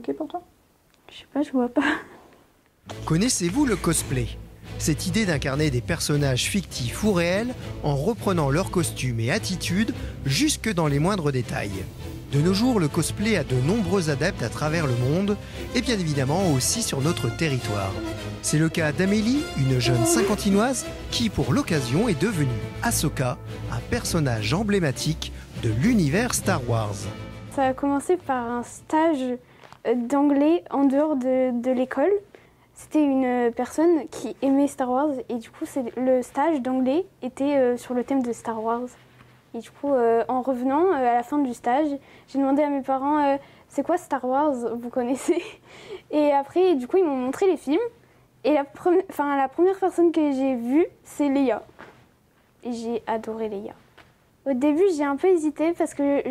C'est ok pour toi? Je sais pas, je vois pas. Connaissez-vous le cosplay? Cette idée d'incarner des personnages fictifs ou réels en reprenant leurs costumes et attitudes jusque dans les moindres détails. De nos jours, le cosplay a de nombreux adeptes à travers le monde et bien évidemment aussi sur notre territoire. C'est le cas d'Amélie, une jeune cinquantinoise qui pour l'occasion est devenue Ahsoka, un personnage emblématique de l'univers Star Wars. Ça a commencé par un stage d'anglais en dehors de l'école. C'était une personne qui aimait Star Wars et du coup le stage d'anglais était sur le thème de Star Wars. Et du coup en revenant à la fin du stage, j'ai demandé à mes parents c'est quoi Star Wars, vous connaissez? Et après du coup ils m'ont montré les films et la première personne que j'ai vue c'est Leia. Et j'ai adoré Leia. Au début j'ai un peu hésité parce que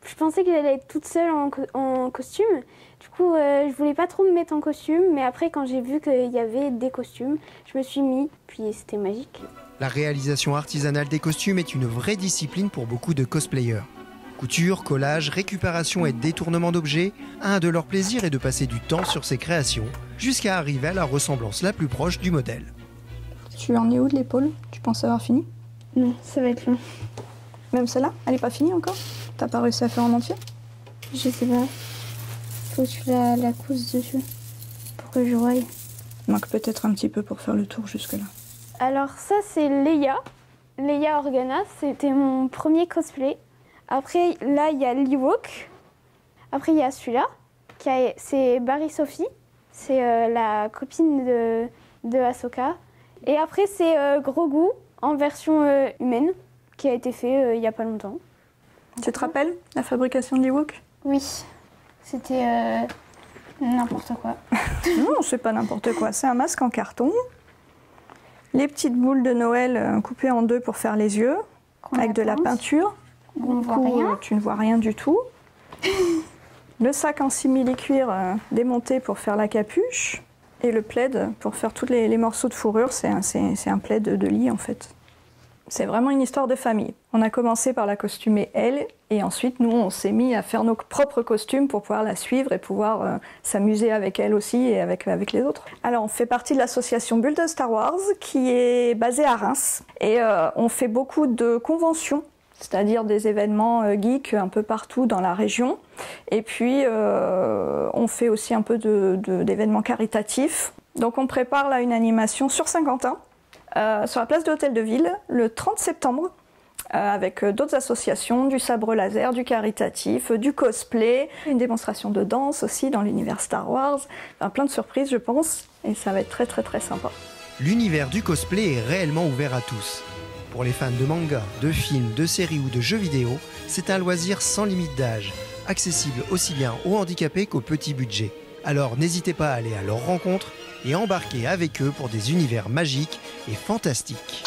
je pensais que j'allais être toute seule en costume. Du coup, je voulais pas trop me mettre en costume, mais après, quand j'ai vu qu'il y avait des costumes, je me suis mis, puis c'était magique. La réalisation artisanale des costumes est une vraie discipline pour beaucoup de cosplayers. Couture, collage, récupération et détournement d'objets, un de leurs plaisirs est de passer du temps sur ces créations, jusqu'à arriver à la ressemblance la plus proche du modèle. Tu en es où de l'épaule? Tu penses avoir fini? Non, ça va être long. Même celle-là, elle est pas finie encore? T'as pas réussi à faire en entier? Je sais pas. Faut que tu la cousses dessus pour que je voie. Il manque peut-être un petit peu pour faire le tour jusque-là. Alors ça c'est Leia. Leia Organa, c'était mon premier cosplay. Après là il y a l'Ewok. Après il y a celui-là. C'est Barry Sophie. C'est la copine de Ahsoka. Et après c'est Grogu en version humaine qui a été fait il y a pas longtemps. Tu te rappelles la fabrication de l'Ewok? Oui, c'était n'importe quoi. Non, c'est pas n'importe quoi. C'est un masque en carton. Les petites boules de Noël coupées en deux pour faire les yeux, avec de la peinture. On ne voit rien. Tu ne vois rien du tout. Le sac en simili-cuir démonté pour faire la capuche. Et le plaid pour faire tous les morceaux de fourrure. C'est un plaid de lit en fait. C'est vraiment une histoire de famille. On a commencé par la costumer elle, et ensuite nous on s'est mis à faire nos propres costumes pour pouvoir la suivre et pouvoir s'amuser avec elle aussi et avec les autres. Alors on fait partie de l'association Bulle de Star Wars qui est basée à Reims et on fait beaucoup de conventions, c'est-à-dire des événements geeks un peu partout dans la région. Et puis on fait aussi un peu d'événements caritatifs. Donc on prépare là une animation sur Saint-Quentin. Sur la place de l'Hôtel de Ville, le 30 septembre, avec d'autres associations, du sabre laser, du caritatif, du cosplay, une démonstration de danse aussi dans l'univers Star Wars, enfin, plein de surprises je pense, et ça va être très très très sympa. L'univers du cosplay est réellement ouvert à tous. Pour les fans de manga, de films, de séries ou de jeux vidéo, c'est un loisir sans limite d'âge, accessible aussi bien aux handicapés qu'aux petits budgets. Alors n'hésitez pas à aller à leur rencontre et embarquer avec eux pour des univers magiques et fantastiques.